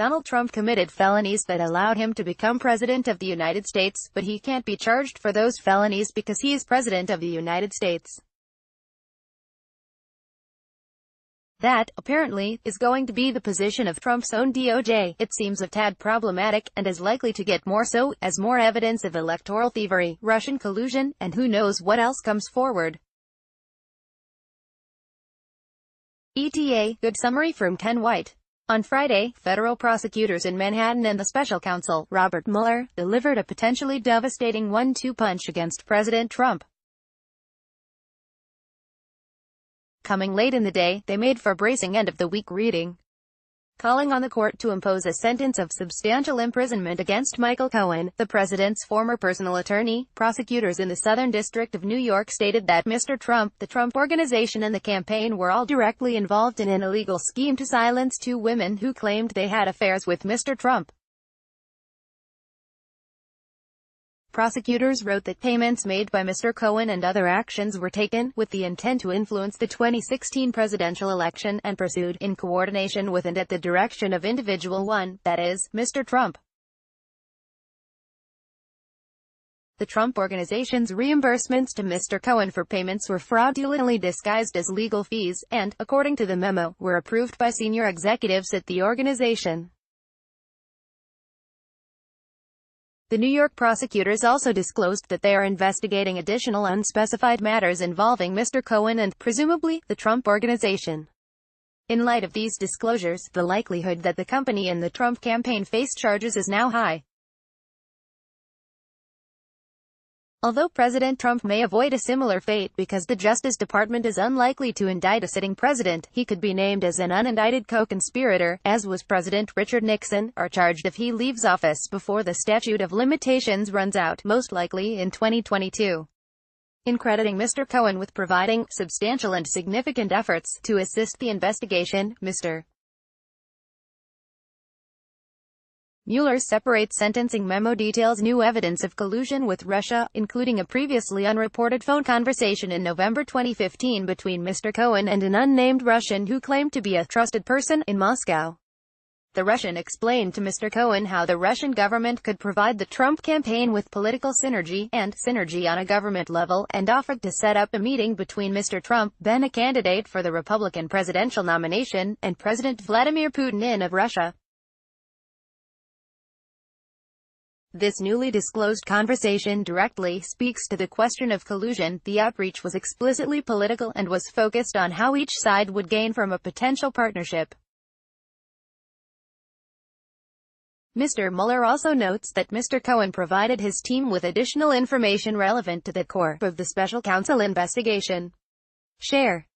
Donald Trump committed felonies that allowed him to become President of the United States, but he can't be charged for those felonies because he is President of the United States. That, apparently, is going to be the position of Trump's own DOJ. It seems a tad problematic, and is likely to get more so, as more evidence of electoral thievery, Russian collusion, and who knows what else comes forward. ETA, good summary from Ken White. On Friday, federal prosecutors in Manhattan and the special counsel, Robert Mueller, delivered a potentially devastating one-two punch against President Trump. Coming late in the day, they made for a bracing end-of-the-week reading, calling on the court to impose a sentence of substantial imprisonment against Michael Cohen, the president's former personal attorney. Prosecutors in the Southern District of New York stated that Mr. Trump, the Trump Organization and the campaign were all directly involved in an illegal scheme to silence two women who claimed they had affairs with Mr. Trump. Prosecutors wrote that payments made by Mr. Cohen and other actions were taken with the intent to influence the 2016 presidential election and pursued in coordination with and at the direction of individual one, that is, Mr. Trump. The Trump Organization's reimbursements to Mr. Cohen for payments were fraudulently disguised as legal fees, and, according to the memo, were approved by senior executives at the organization. The New York prosecutors also disclosed that they are investigating additional unspecified matters involving Mr. Cohen and, presumably, the Trump Organization. In light of these disclosures, the likelihood that the company and the Trump campaign face charges is now high. Although President Trump may avoid a similar fate because the Justice Department is unlikely to indict a sitting president, he could be named as an unindicted co-conspirator, as was President Richard Nixon, or charged if he leaves office before the statute of limitations runs out, most likely in 2022. In crediting Mr. Cohen with providing substantial and significant efforts to assist the investigation, Mr. Mueller's separate sentencing memo details new evidence of collusion with Russia, including a previously unreported phone conversation in November 2015 between Mr. Cohen and an unnamed Russian who claimed to be a trusted person in Moscow. The Russian explained to Mr. Cohen how the Russian government could provide the Trump campaign with political synergy, and synergy on a government level, and offered to set up a meeting between Mr. Trump, then a candidate for the Republican presidential nomination, and President Vladimir Putin of Russia. This newly disclosed conversation directly speaks to the question of collusion. The outreach was explicitly political and was focused on how each side would gain from a potential partnership. Mr. Mueller also notes that Mr. Cohen provided his team with additional information relevant to the core of the special counsel investigation. Share.